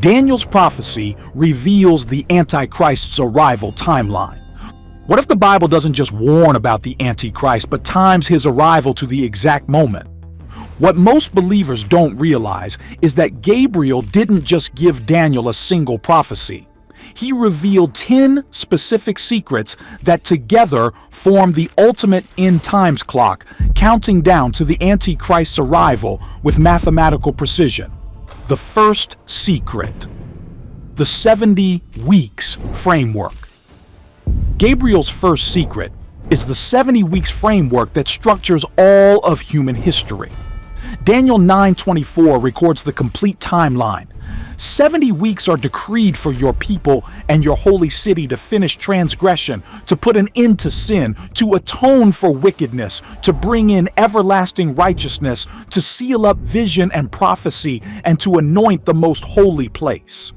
Daniel's prophecy reveals the Antichrist's arrival timeline. What if the Bible doesn't just warn about the Antichrist, but times his arrival to the exact moment? What most believers don't realize is that Gabriel didn't just give Daniel a single prophecy. He revealed 10 specific secrets that together form the ultimate end times clock, counting down to the Antichrist's arrival with mathematical precision. The first secret: the 70 weeks framework. Gabriel's first secret is the 70 weeks framework that structures all of human history. Daniel 9:24 records the complete timeline. 70 weeks are decreed for your people and your holy city to finish transgression, to put an end to sin, to atone for wickedness, to bring in everlasting righteousness, to seal up vision and prophecy, and to anoint the most holy place.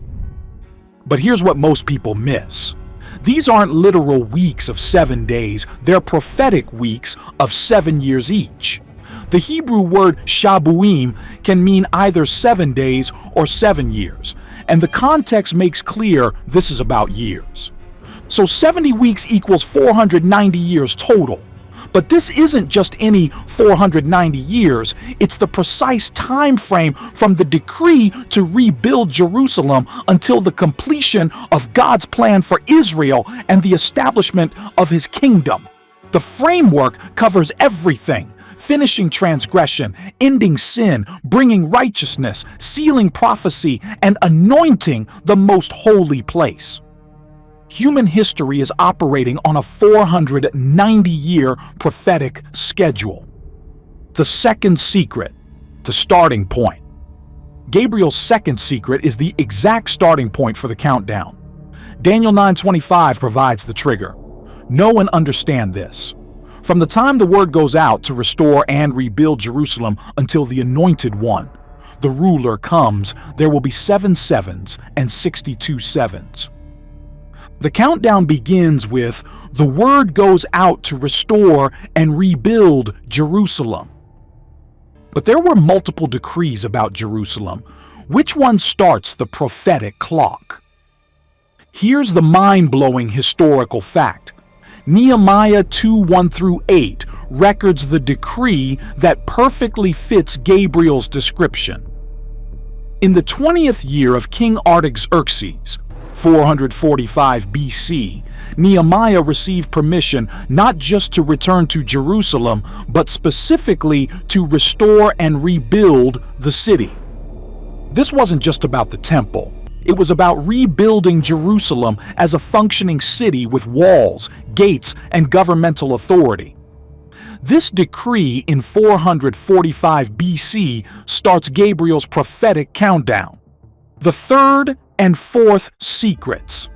But here's what most people miss. These aren't literal weeks of 7 days, they're prophetic weeks of 7 years each. The Hebrew word shabuim can mean either 7 days or 7 years, and the context makes clear this is about years. So 70 weeks equals 490 years total. But this isn't just any 490 years, it's the precise time frame from the decree to rebuild Jerusalem until the completion of God's plan for Israel and the establishment of his kingdom. The framework covers everything: finishing transgression, ending sin, bringing righteousness, sealing prophecy, and anointing the most holy place. Human history is operating on a 490-year prophetic schedule. The second secret: the starting point. Gabriel's second secret is the exact starting point for the countdown. Daniel 9:25 provides the trigger. Know and understand this. From the time the word goes out to restore and rebuild Jerusalem until the Anointed One, the ruler, comes, there will be 7 sevens and 62 sevens. The countdown begins with the word goes out to restore and rebuild Jerusalem. But there were multiple decrees about Jerusalem. Which one starts the prophetic clock? Here's the mind-blowing historical fact. Nehemiah 2:1-8 records the decree that perfectly fits Gabriel's description. In the 20th year of King Artaxerxes, 445 BC, Nehemiah received permission not just to return to Jerusalem, but specifically to restore and rebuild the city. This wasn't just about the temple. It was about rebuilding Jerusalem as a functioning city with walls, gates, and governmental authority. This decree in 445 BC starts Gabriel's prophetic countdown. The third and fourth secrets.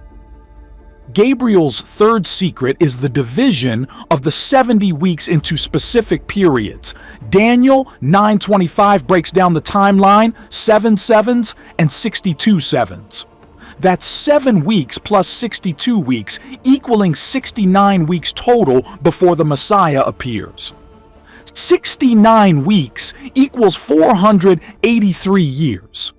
Gabriel's third secret is the division of the 70 weeks into specific periods. Daniel 9:25 breaks down the timeline: 7 sevens and 62 sevens. That's 7 weeks plus 62 weeks, equaling 69 weeks total before the Messiah appears. 69 weeks equals 483 years.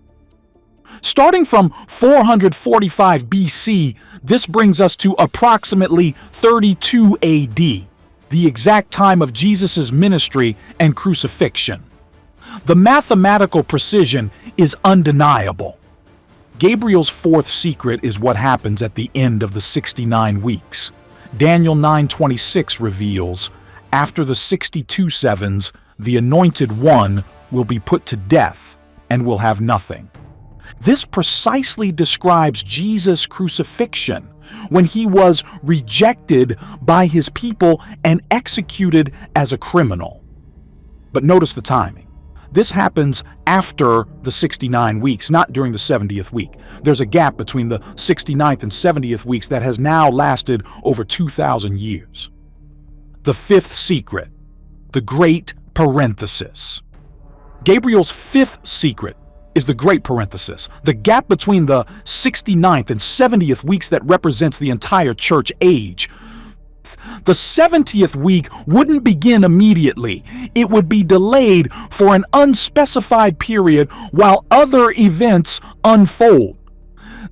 Starting from 445 BC, this brings us to approximately 32 AD, the exact time of Jesus' ministry and crucifixion. The mathematical precision is undeniable. Gabriel's fourth secret is what happens at the end of the 69 weeks. Daniel 9:26 reveals, after the 62 sevens, the Anointed One will be put to death and will have nothing. This precisely describes Jesus' crucifixion, when he was rejected by his people and executed as a criminal. But notice the timing. This happens after the 69 weeks, not during the 70th week. There's a gap between the 69th and 70th weeks that has now lasted over 2,000 years. The fifth secret: the great parenthesis. Gabriel's fifth secret is the great parenthesis, the gap between the 69th and 70th weeks that represents the entire church age. 8th. The 70th week wouldn't begin immediately. It would be delayed for an unspecified period while other events unfold.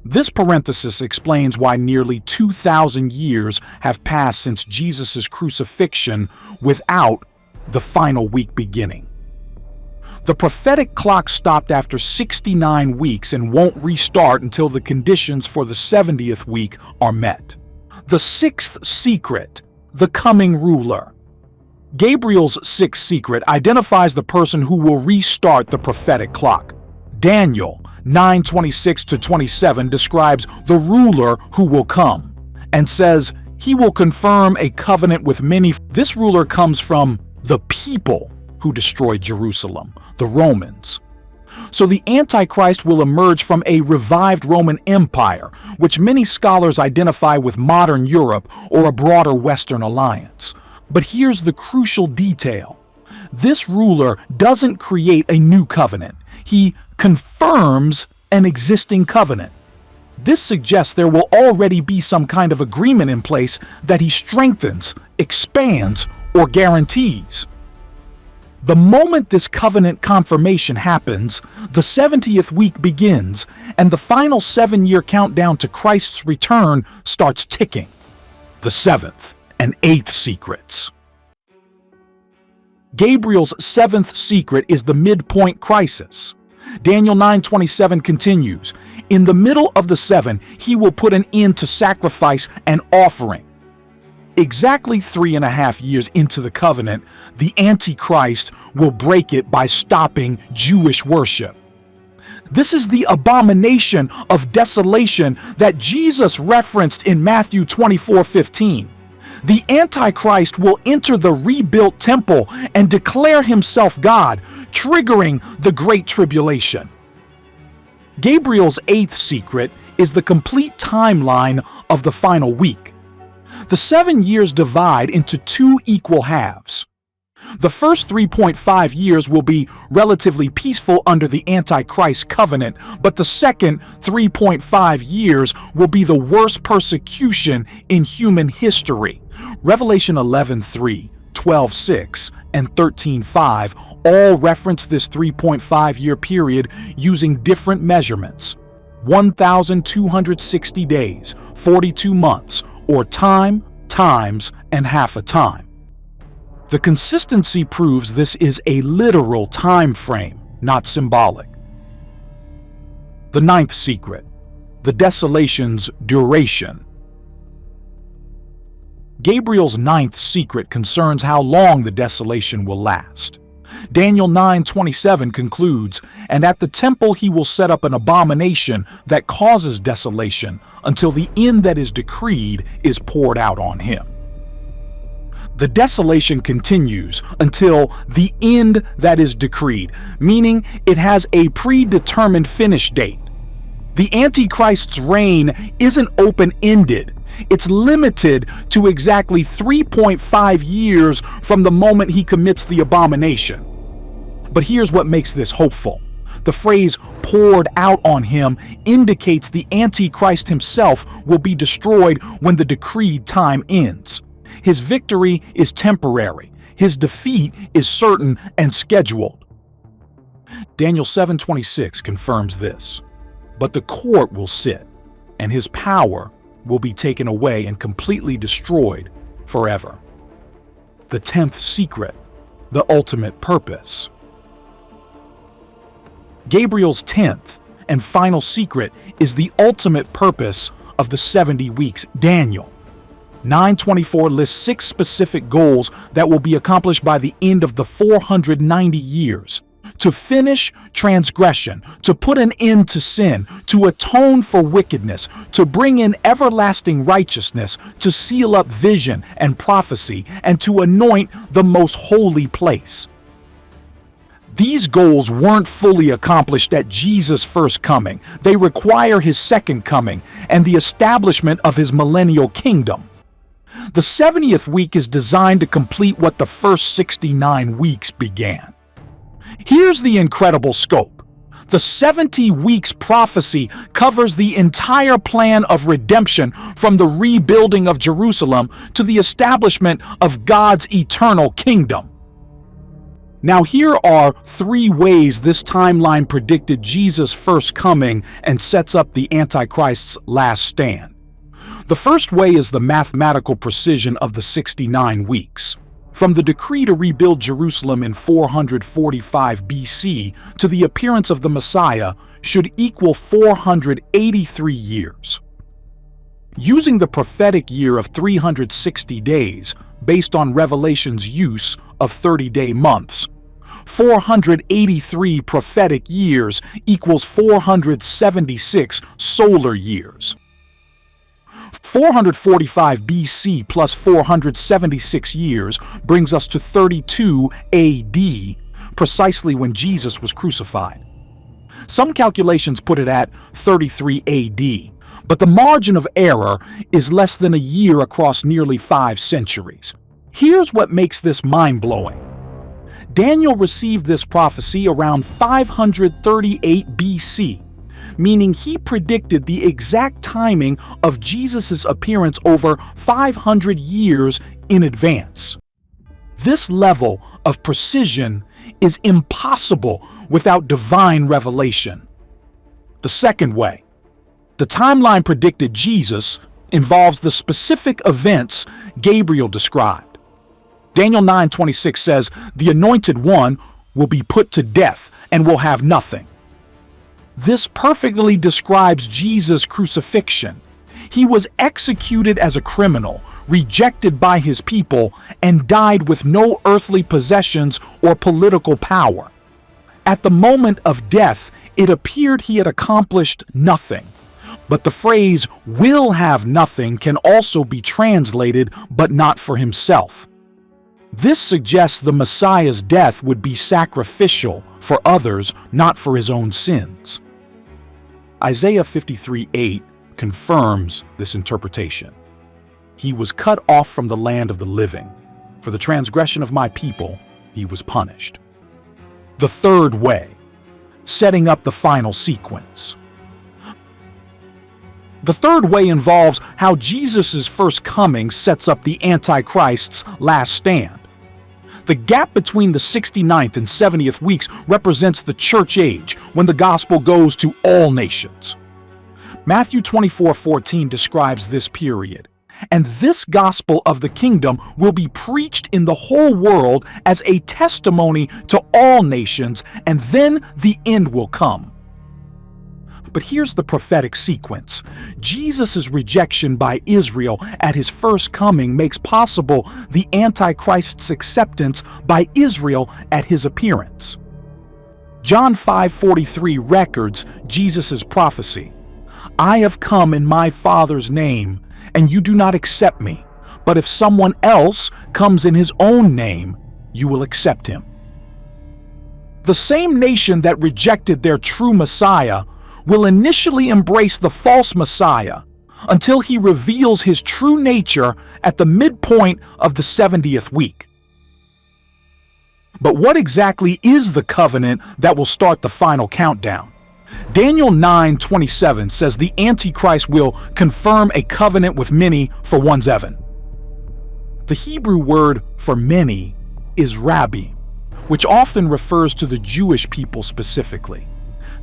This parenthesis explains why nearly 2,000 years have passed since Jesus' crucifixion without the final week beginning. The prophetic clock stopped after 69 weeks and won't restart until the conditions for the 70th week are met. The 6th secret, the coming ruler. Gabriel's 6th secret identifies the person who will restart the prophetic clock. Daniel 9:26-27 describes the ruler who will come and says he will confirm a covenant with many. This ruler comes from the people who destroyed Jerusalem, the Romans. So the Antichrist will emerge from a revived Roman Empire, which many scholars identify with modern Europe or a broader Western alliance. But here's the crucial detail. This ruler doesn't create a new covenant. He confirms an existing covenant. This suggests there will already be some kind of agreement in place that he strengthens, expands, or guarantees. The moment this covenant confirmation happens, the 70th week begins, and the final 7-year countdown to Christ's return starts ticking. The 7th and 8th secrets. Gabriel's 7th secret is the midpoint crisis. Daniel 9:27 continues, "In the middle of the 7, he will put an end to sacrifice and offering." Exactly 3.5 years into the covenant, the Antichrist will break it by stopping Jewish worship. This is the abomination of desolation that Jesus referenced in Matthew 24:15. The Antichrist will enter the rebuilt temple and declare himself God, triggering the Great Tribulation. Gabriel's 8th secret is the complete timeline of the final week. The 7 years divide into 2 equal halves. The first 3.5 years will be relatively peaceful under the Antichrist covenant, but the second 3.5 years will be the worst persecution in human history. Revelation 11:3, 12:6, and 13:5 all reference this 3.5-year period using different measurements. 1,260 days, 42 months, or time, times, and half a time. The consistency proves this is a literal time frame, not symbolic. The 9th secret, the desolation's duration. Gabriel's 9th secret concerns how long the desolation will last. Daniel 9:27 concludes, "And at the temple he will set up an abomination that causes desolation until the end that is decreed is poured out on him." The desolation continues until the end that is decreed, meaning it has a predetermined finish date. The Antichrist's reign isn't open-ended. It's limited to exactly 3.5 years from the moment he commits the abomination. But here's what makes this hopeful. The phrase poured out on him indicates the Antichrist himself will be destroyed when the decreed time ends. His victory is temporary. His defeat is certain and scheduled. Daniel 7:26 confirms this. But the court will sit, and his power will be taken away and completely destroyed forever. The 10th secret, the ultimate purpose. Gabriel's 10th and final secret is the ultimate purpose of the 70 weeks. Daniel 9:24 lists 6 specific goals that will be accomplished by the end of the 490 years. To finish transgression, to put an end to sin, to atone for wickedness, to bring in everlasting righteousness, to seal up vision and prophecy, and to anoint the most holy place. These goals weren't fully accomplished at Jesus' first coming. They require his second coming and the establishment of his millennial kingdom. The 70th week is designed to complete what the first 69 weeks began. Here's the incredible scope. The 70 weeks prophecy covers the entire plan of redemption, from the rebuilding of Jerusalem to the establishment of God's eternal kingdom. Now, here are 3 ways this timeline predicted Jesus' first coming and sets up the Antichrist's last stand. The first way is the mathematical precision of the 69 weeks. From the decree to rebuild Jerusalem in 445 BC to the appearance of the Messiah should equal 483 years. Using the prophetic year of 360 days, based on Revelation's use of 30-day months, 483 prophetic years equals 476 solar years. 445 BC plus 476 years brings us to 32 AD, precisely when Jesus was crucified. Some calculations put it at 33 AD, but the margin of error is less than a year across nearly 5 centuries. Here's what makes this mind-blowing. Daniel received this prophecy around 538 BC, meaning he predicted the exact timing of Jesus' appearance over 500 years in advance. This level of precision is impossible without divine revelation. The second way, the timeline predicted Jesus involves the specific events Gabriel described. Daniel 9:26 says, "The anointed one will be put to death and will have nothing." This perfectly describes Jesus' crucifixion. He was executed as a criminal, rejected by his people, and died with no earthly possessions or political power. At the moment of death, it appeared he had accomplished nothing. But the phrase "will have nothing" can also be translated "but not for himself." This suggests the Messiah's death would be sacrificial for others, not for his own sins. Isaiah 53:8 confirms this interpretation. "He was cut off from the land of the living. For the transgression of my people, he was punished." The third way, setting up the final sequence. The third way involves how Jesus' first coming sets up the Antichrist's last stand. The gap between the 69th and 70th weeks represents the church age, when the gospel goes to all nations. Matthew 24:14 describes this period. "And this gospel of the kingdom will be preached in the whole world as a testimony to all nations, and then the end will come." But here's the prophetic sequence. Jesus' rejection by Israel at his first coming makes possible the Antichrist's acceptance by Israel at his appearance. John 5:43 records Jesus' prophecy. "I have come in my Father's name, and you do not accept me. But if someone else comes in his own name, you will accept him." The same nation that rejected their true Messiah will initially embrace the false Messiah until he reveals his true nature at the midpoint of the 70th week. But what exactly is the covenant that will start the final countdown? Daniel 9:27 says the Antichrist will confirm a covenant with many for one Zevon. The Hebrew word for many is rabbi, which often refers to the Jewish people specifically.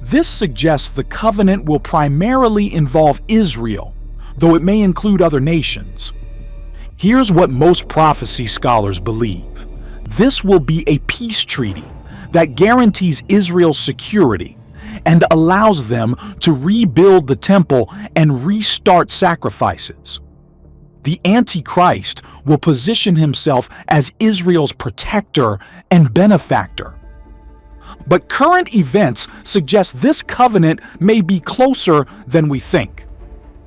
This suggests the covenant will primarily involve Israel, though it may include other nations. Here's what most prophecy scholars believe. This will be a peace treaty that guarantees Israel's security and allows them to rebuild the temple and restart sacrifices. The Antichrist will position himself as Israel's protector and benefactor. But current events suggest this covenant may be closer than we think.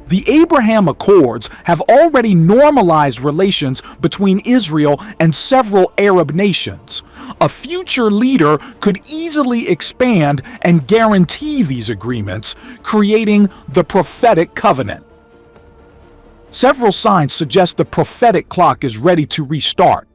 The Abraham Accords have already normalized relations between Israel and several Arab nations. A future leader could easily expand and guarantee these agreements, creating the prophetic covenant. Several signs suggest the prophetic clock is ready to restart.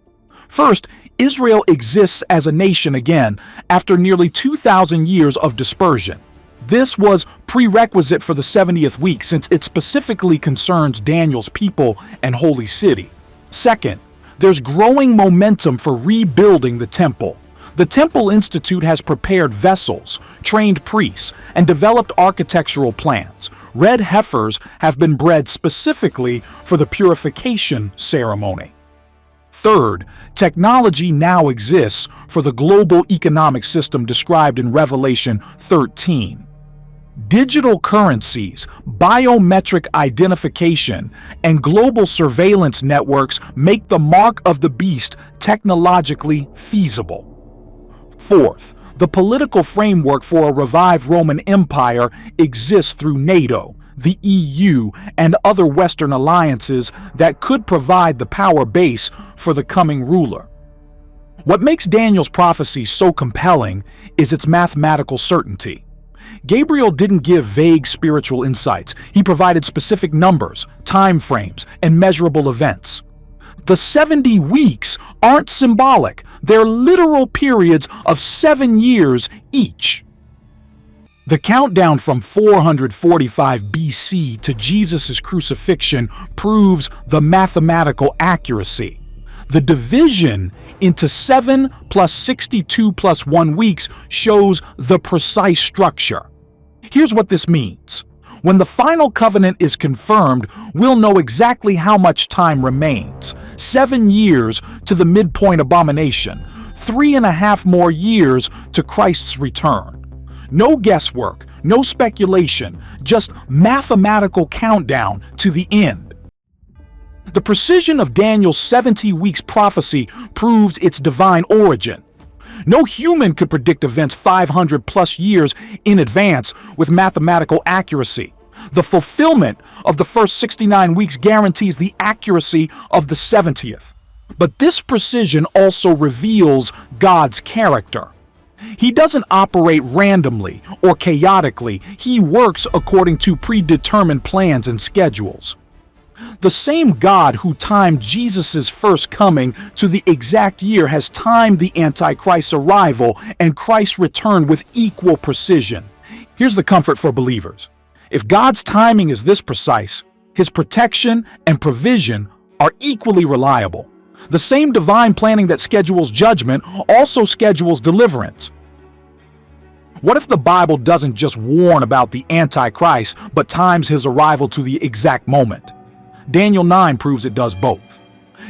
First, Israel exists as a nation again after nearly 2,000 years of dispersion. This was prerequisite for the 70th week since it specifically concerns Daniel's people and holy city. Second, there's growing momentum for rebuilding the temple. The Temple Institute has prepared vessels, trained priests, and developed architectural plans. Red heifers have been bred specifically for the purification ceremony. Third, technology now exists for the global economic system described in Revelation 13. Digital currencies, biometric identification, and global surveillance networks make the mark of the beast technologically feasible. Fourth, the political framework for a revived Roman Empire exists through NATO, the EU, and other Western alliances that could provide the power base for the coming ruler. What makes Daniel's prophecy so compelling is its mathematical certainty. Gabriel didn't give vague spiritual insights. He provided specific numbers, time frames, and measurable events. The 70 weeks aren't symbolic. They're literal periods of 7 years each. The countdown from 445 BC to Jesus' crucifixion proves the mathematical accuracy. The division into 7 plus 62 plus 1 weeks shows the precise structure. Here's what this means. When the final covenant is confirmed, we'll know exactly how much time remains. 7 years to the midpoint abomination, 3.5 more years to Christ's return. No guesswork, no speculation, just mathematical countdown to the end. The precision of Daniel's 70 weeks prophecy proves its divine origin. No human could predict events 500 plus years in advance with mathematical accuracy. The fulfillment of the first 69 weeks guarantees the accuracy of the 70th. But this precision also reveals God's character. He doesn't operate randomly or chaotically. He works according to predetermined plans and schedules. The same God who timed Jesus' first coming to the exact year has timed the Antichrist's arrival and Christ's return with equal precision. Here's the comfort for believers. If God's timing is this precise, His protection and provision are equally reliable. The same divine planning that schedules judgment also schedules deliverance. What if the Bible doesn't just warn about the Antichrist, but times his arrival to the exact moment? Daniel 9 proves it does both.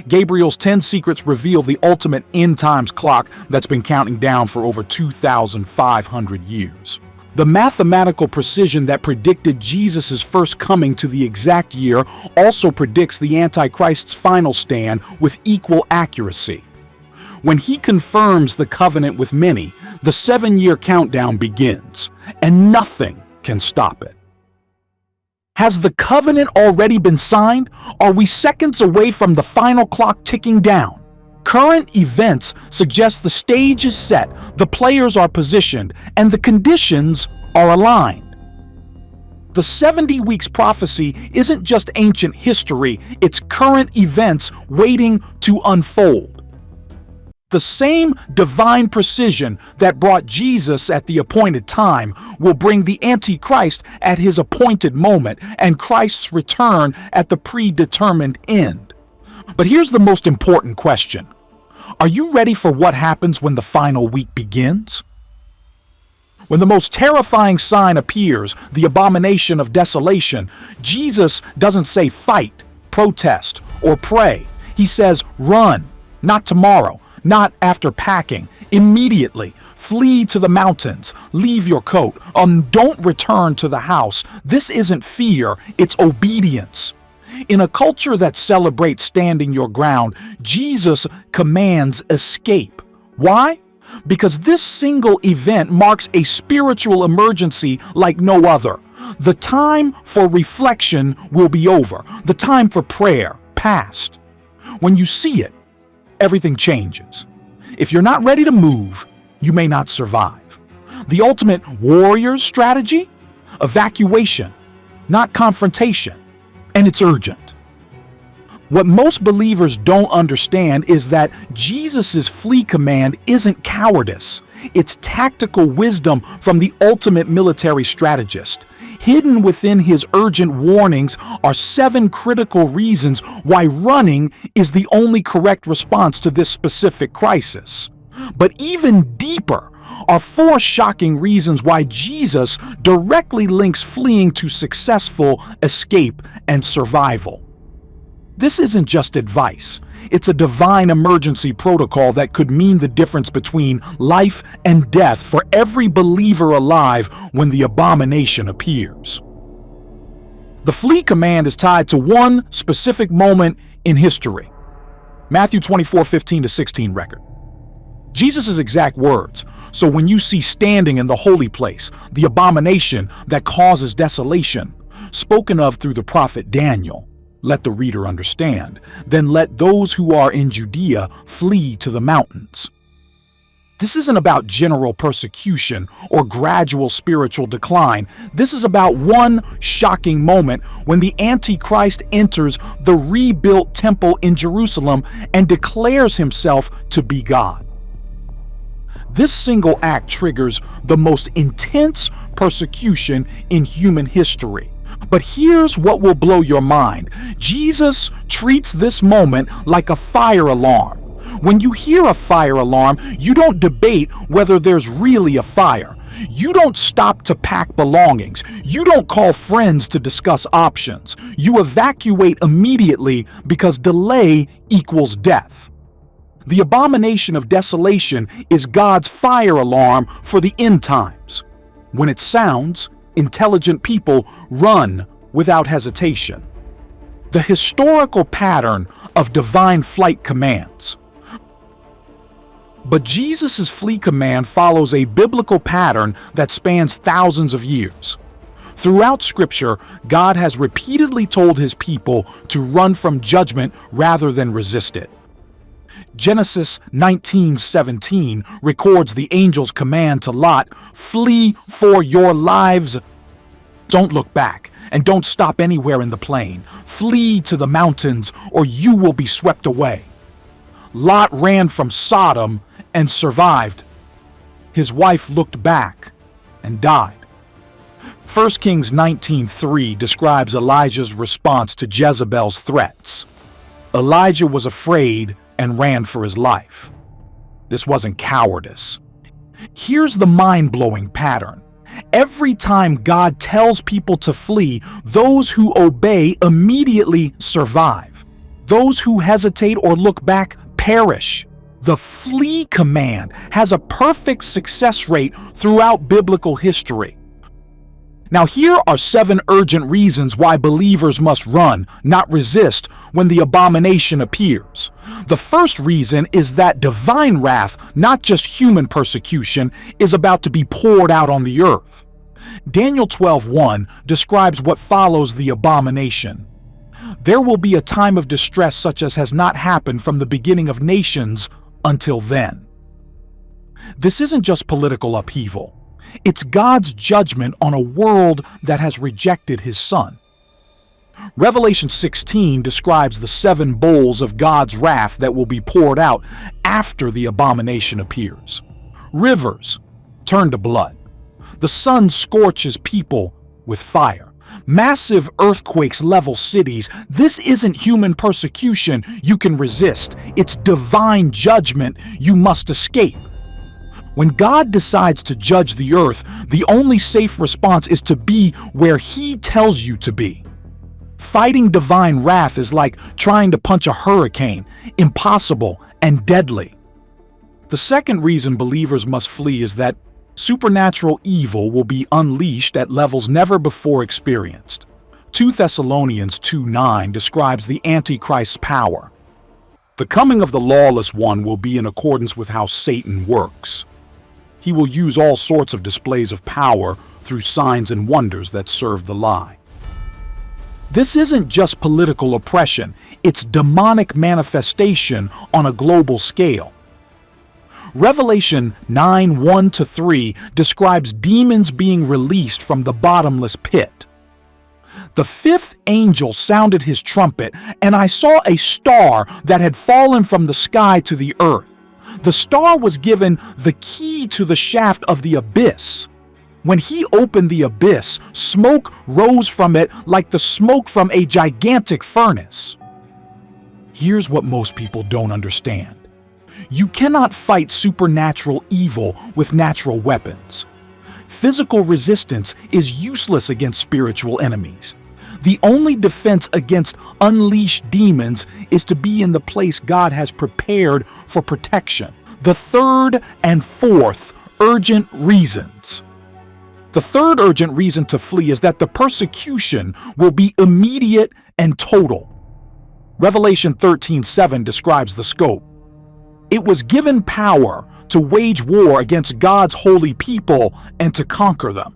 Gabriel's 10 secrets reveal the ultimate end times clock that's been counting down for over 2,500 years. The mathematical precision that predicted Jesus' first coming to the exact year also predicts the Antichrist's final stand with equal accuracy. When he confirms the covenant with many, the 7-year countdown begins, and nothing can stop it. Has the covenant already been signed? Are we seconds away from the final clock ticking down? Current events suggest the stage is set, the players are positioned, and the conditions are aligned. The 70 weeks prophecy isn't just ancient history, it's current events waiting to unfold. The same divine precision that brought Jesus at the appointed time will bring the Antichrist at his appointed moment and Christ's return at the predetermined end. But here's the most important question. Are you ready for what happens when the final week begins? When the most terrifying sign appears, the abomination of desolation, Jesus doesn't say fight, protest, or pray. He says run, not tomorrow. Not after packing. Immediately. Flee to the mountains. Leave your coat. Don't return to the house. This isn't fear, it's obedience. In a culture that celebrates standing your ground, Jesus commands escape. Why? Because this single event marks a spiritual emergency like no other. The time for reflection will be over. The time for prayer, past. When you see it, everything changes. If you're not ready to move, you may not survive. The ultimate warrior's strategy? Evacuation, not confrontation. And it's urgent. What most believers don't understand is that Jesus' flee command isn't cowardice. It's tactical wisdom from the ultimate military strategist. Hidden within his urgent warnings are 7 critical reasons why running is the only correct response to this specific crisis. But even deeper are 4 shocking reasons why Jesus directly links fleeing to successful escape and survival. This isn't just advice. It's a divine emergency protocol that could mean the difference between life and death for every believer alive when the abomination appears. The flee command is tied to one specific moment in history. Matthew 24:15-16 record. Jesus' exact words. So when you see standing in the holy place, the abomination that causes desolation, spoken of through the prophet Daniel, let the reader understand. Then let those who are in Judea flee to the mountains. This isn't about general persecution or gradual spiritual decline. This is about one shocking moment when the Antichrist enters the rebuilt temple in Jerusalem and declares himself to be God. This single act triggers the most intense persecution in human history. But here's what will blow your mind. Jesus treats this moment like a fire alarm. When you hear a fire alarm, you don't debate whether there's really a fire. You don't stop to pack belongings. You don't call friends to discuss options. You evacuate immediately because delay equals death. The abomination of desolation is God's fire alarm for the end times. When it sounds, intelligent people run without hesitation. The historical pattern of divine flight commands. But Jesus' flee command follows a biblical pattern that spans thousands of years. Throughout Scripture, God has repeatedly told his people to run from judgment rather than resist it. Genesis 19:17 records the angel's command to Lot, "Flee for your lives. Don't look back, and don't stop anywhere in the plain. Flee to the mountains, or you will be swept away." Lot ran from Sodom and survived. His wife looked back and died. 1 Kings 19:3 describes Elijah's response to Jezebel's threats. Elijah was afraid and ran for his life. This wasn't cowardice. Here's the mind-blowing pattern. Every time God tells people to flee, those who obey immediately survive. Those who hesitate or look back perish. The flee command has a perfect success rate throughout biblical history. Now here are 7 urgent reasons why believers must run, not resist, when the abomination appears. The first reason is that divine wrath, not just human persecution, is about to be poured out on the earth. Daniel 12:1 describes what follows the abomination. There will be a time of distress such as has not happened from the beginning of nations until then. This isn't just political upheaval. It's God's judgment on a world that has rejected his Son. Revelation 16 describes the 7 bowls of God's wrath that will be poured out after the abomination appears. Rivers turn to blood. The sun scorches people with fire. Massive earthquakes level cities. This isn't human persecution you can resist. It's divine judgment you must escape. When God decides to judge the earth, the only safe response is to be where he tells you to be. Fighting divine wrath is like trying to punch a hurricane, impossible and deadly. The second reason believers must flee is that supernatural evil will be unleashed at levels never before experienced. 2 Thessalonians 2:9 describes the Antichrist's power. The coming of the lawless one will be in accordance with how Satan works. He will use all sorts of displays of power through signs and wonders that serve the lie. This isn't just political oppression, it's demonic manifestation on a global scale. Revelation 9:1-3 describes demons being released from the bottomless pit. The fifth angel sounded his trumpet, and I saw a star that had fallen from the sky to the earth. The star was given the key to the shaft of the abyss. When he opened the abyss, smoke rose from it like the smoke from a gigantic furnace. Here's what most people don't understand. You cannot fight supernatural evil with natural weapons. Physical resistance is useless against spiritual enemies. The only defense against unleashed demons is to be in the place God has prepared for protection. The third and fourth urgent reasons. The third urgent reason to flee is that the persecution will be immediate and total. Revelation 13:7 describes the scope. It was given power to wage war against God's holy people and to conquer them.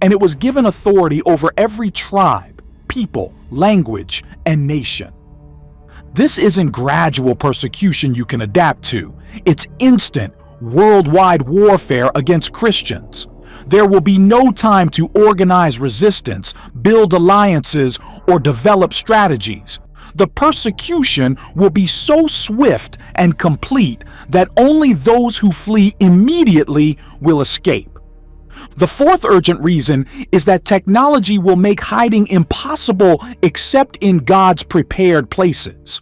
And it was given authority over every tribe, people, language, and nation. This isn't gradual persecution you can adapt to. It's instant, worldwide warfare against Christians. There will be no time to organize resistance, build alliances, or develop strategies. The persecution will be so swift and complete that only those who flee immediately will escape. The fourth urgent reason is that technology will make hiding impossible except in God's prepared places.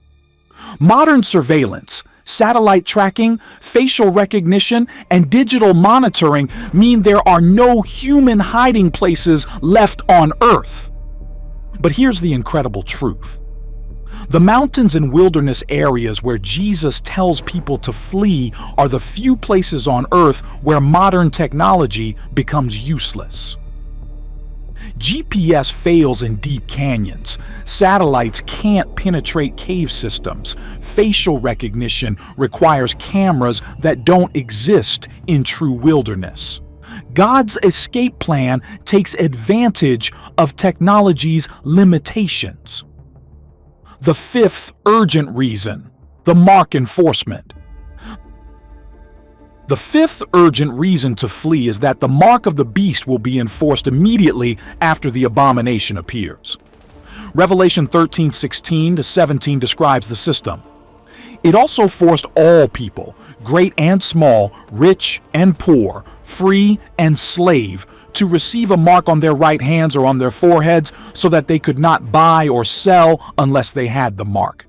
Modern surveillance, satellite tracking, facial recognition, and digital monitoring mean there are no human hiding places left on Earth. But here's the incredible truth. The mountains and wilderness areas where Jesus tells people to flee are the few places on Earth where modern technology becomes useless. GPS fails in deep canyons. Satellites can't penetrate cave systems. Facial recognition requires cameras that don't exist in true wilderness. God's escape plan takes advantage of technology's limitations. The fifth urgent reason, the mark enforcement. The fifth urgent reason to flee is that the mark of the beast will be enforced immediately after the abomination appears. Revelation 13:16-17 describes the system. It also forced all people, great and small, rich and poor, free and slave, to receive a mark on their right hands or on their foreheads so that they could not buy or sell unless they had the mark.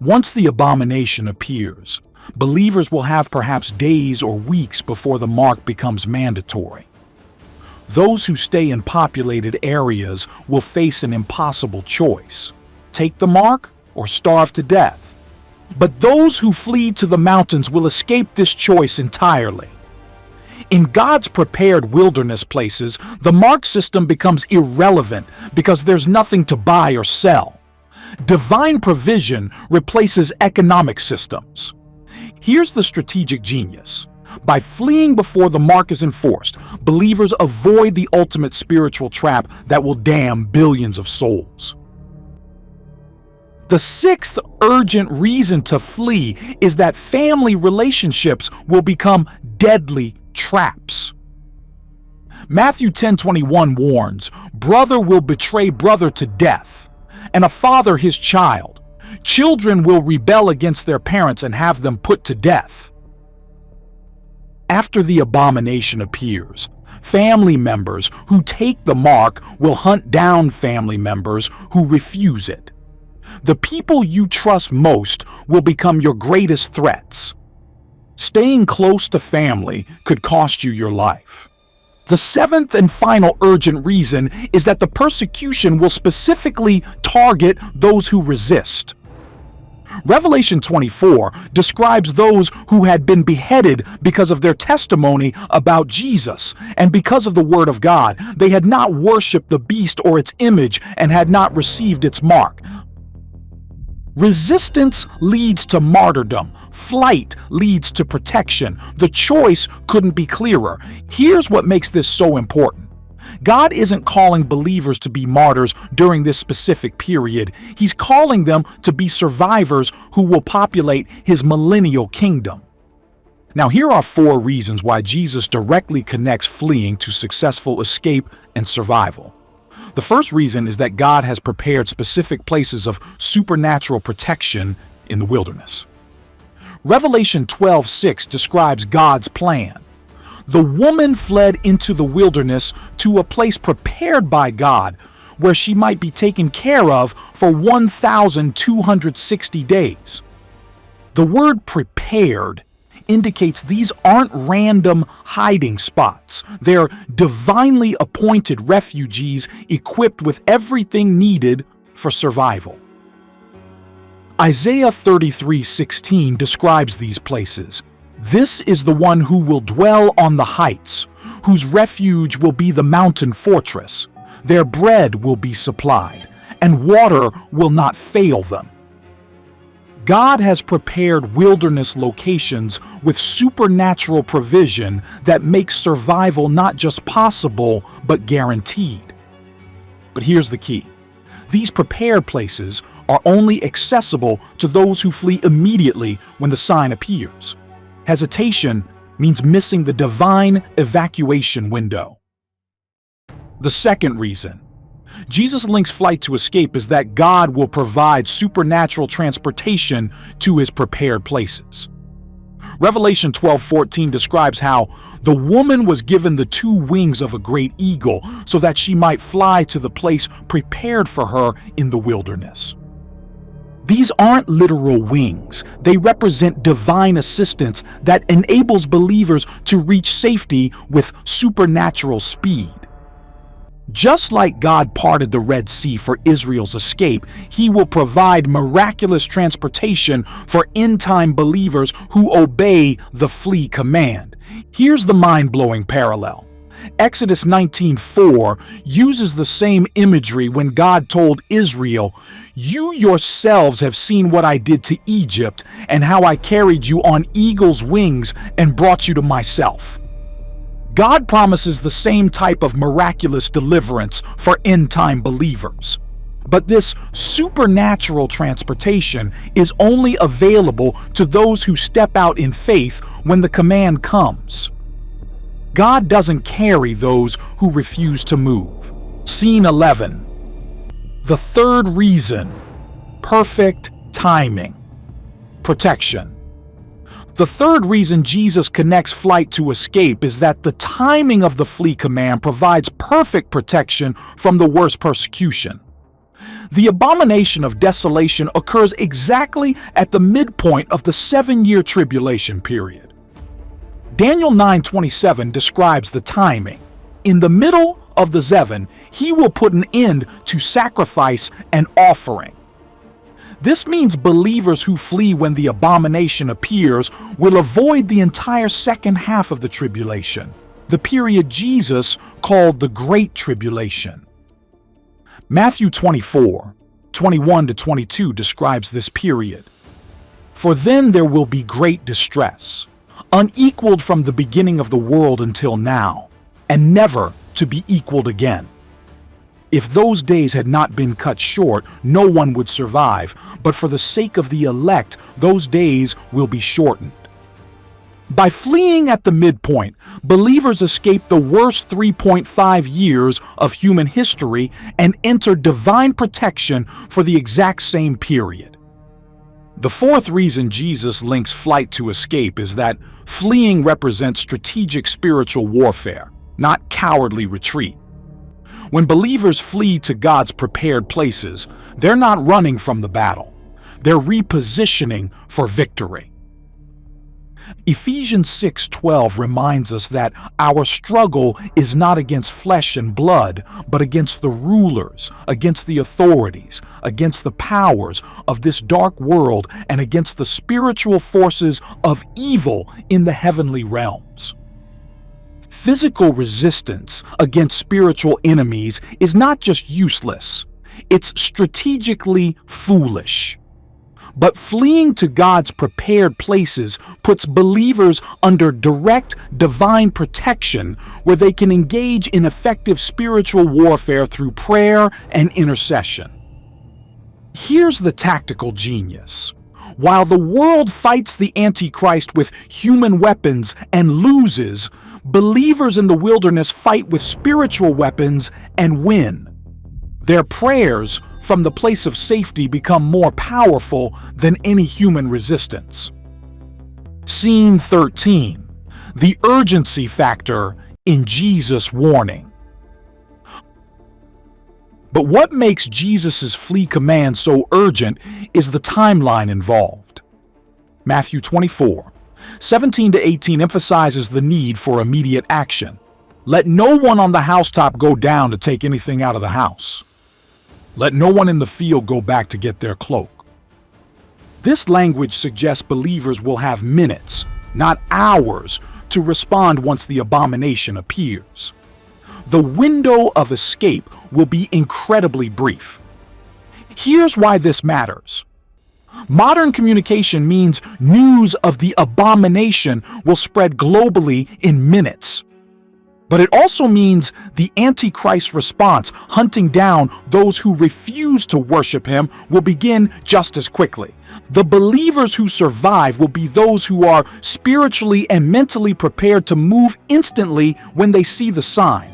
Once the abomination appears, believers will have perhaps days or weeks before the mark becomes mandatory. Those who stay in populated areas will face an impossible choice: take the mark or starve to death. But those who flee to the mountains will escape this choice entirely. In God's prepared wilderness places, the mark system becomes irrelevant because there's nothing to buy or sell. Divine provision replaces economic systems. Here's the strategic genius. By fleeing before the mark is enforced, believers avoid the ultimate spiritual trap that will damn billions of souls. The sixth urgent reason to flee is that family relationships will become deadly traps. Matthew 10:21 warns, "Brother will betray brother to death, and a father his child. Children will rebel against their parents and have them put to death." After the abomination appears, family members who take the mark will hunt down family members who refuse it. The people you trust most will become your greatest threats. Staying close to family could cost you your life. The seventh and final urgent reason is that the persecution will specifically target those who resist. Revelation 24 describes those who had been beheaded because of their testimony about Jesus and because of the Word of God. They had not worshipped the beast or its image and had not received its mark. Resistance leads to martyrdom. Flight leads to protection. The choice couldn't be clearer. Here's what makes this so important. God isn't calling believers to be martyrs during this specific period. He's calling them to be survivors who will populate His millennial kingdom. Now, here are 4 reasons why Jesus directly connects fleeing to successful escape and survival. The first reason is that God has prepared specific places of supernatural protection in the wilderness. Revelation 12:6 describes God's plan. The woman fled into the wilderness to a place prepared by God where she might be taken care of for 1,260 days. The word prepared indicates these aren't random hiding spots. They're divinely appointed refugees equipped with everything needed for survival. Isaiah 33:16 describes these places. This is the one who will dwell on the heights, whose refuge will be the mountain fortress. Their bread will be supplied, and water will not fail them. God has prepared wilderness locations with supernatural provision that makes survival not just possible, but guaranteed. But here's the key. These prepared places are only accessible to those who flee immediately when the sign appears. Hesitation means missing the divine evacuation window. The second reason Jesus links flight to escape is that God will provide supernatural transportation to his prepared places. Revelation 12:14 describes how the woman was given the two wings of a great eagle so that she might fly to the place prepared for her in the wilderness. These aren't literal wings. They represent divine assistance that enables believers to reach safety with supernatural speed. Just like God parted the Red Sea for Israel's escape, he will provide miraculous transportation for end-time believers who obey the flee command. Here's the mind-blowing parallel. Exodus 19:4 uses the same imagery when God told Israel, "You yourselves have seen what I did to Egypt and how I carried you on eagle's wings and brought you to myself." God promises the same type of miraculous deliverance for end-time believers. But this supernatural transportation is only available to those who step out in faith when the command comes. God doesn't carry those who refuse to move. Scene 11. The third reason: perfect timing. Protection. The third reason Jesus connects flight to escape is that the timing of the flee command provides perfect protection from the worst persecution. The abomination of desolation occurs exactly at the midpoint of the 7-year tribulation period. Daniel 9:27 describes the timing. In the middle of the Zevon, he will put an end to sacrifice and offering. This means believers who flee when the abomination appears will avoid the entire second half of the tribulation, the period Jesus called the Great Tribulation. Matthew 24:21-22 describes this period. For then there will be great distress, unequaled from the beginning of the world until now, and never to be equaled again. If those days had not been cut short, no one would survive, but for the sake of the elect, those days will be shortened. By fleeing at the midpoint, believers escape the worst 3.5 years of human history and enter divine protection for the exact same period. The fourth reason Jesus links flight to escape is that fleeing represents strategic spiritual warfare, not cowardly retreat. When believers flee to God's prepared places, they're not running from the battle. They're repositioning for victory. Ephesians 6:12 reminds us that our struggle is not against flesh and blood, but against the rulers, against the authorities, against the powers of this dark world, and against the spiritual forces of evil in the heavenly realms. Physical resistance against spiritual enemies is not just useless, it's strategically foolish. But fleeing to God's prepared places puts believers under direct divine protection where they can engage in effective spiritual warfare through prayer and intercession. Here's the tactical genius. While the world fights the Antichrist with human weapons and loses, believers in the wilderness fight with spiritual weapons and win. Their prayers from the place of safety become more powerful than any human resistance. Scene 13. The urgency factor in Jesus' warning. But what makes Jesus' flee command so urgent is the timeline involved. Matthew 24:17-18 emphasizes the need for immediate action. Let no one on the housetop go down to take anything out of the house. Let no one in the field go back to get their cloak. This language suggests believers will have minutes, not hours, to respond once the abomination appears. The window of escape will be incredibly brief. Here's why this matters. Modern communication means news of the abomination will spread globally in minutes. But it also means the Antichrist response, hunting down those who refuse to worship him, will begin just as quickly. The believers who survive will be those who are spiritually and mentally prepared to move instantly when they see the sign.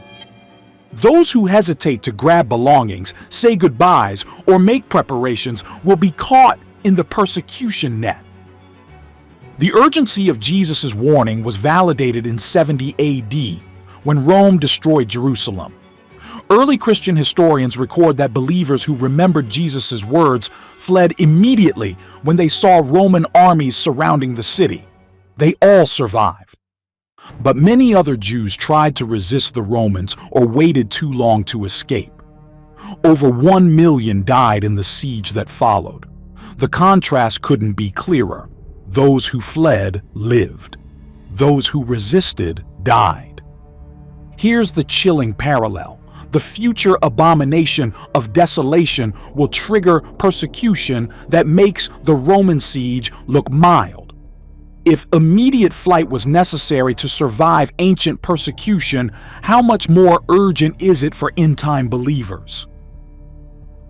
Those who hesitate to grab belongings, say goodbyes, or make preparations will be caught in the persecution net. The urgency of Jesus' warning was validated in 70 AD, when Rome destroyed Jerusalem. Early Christian historians record that believers who remembered Jesus' words fled immediately when they saw Roman armies surrounding the city. They all survived. But many other Jews tried to resist the Romans or waited too long to escape. Over 1 million died in the siege that followed. The contrast couldn't be clearer. Those who fled lived. Those who resisted died. Here's the chilling parallel. The future abomination of desolation will trigger persecution that makes the Roman siege look mild. If immediate flight was necessary to survive ancient persecution, how much more urgent is it for end-time believers?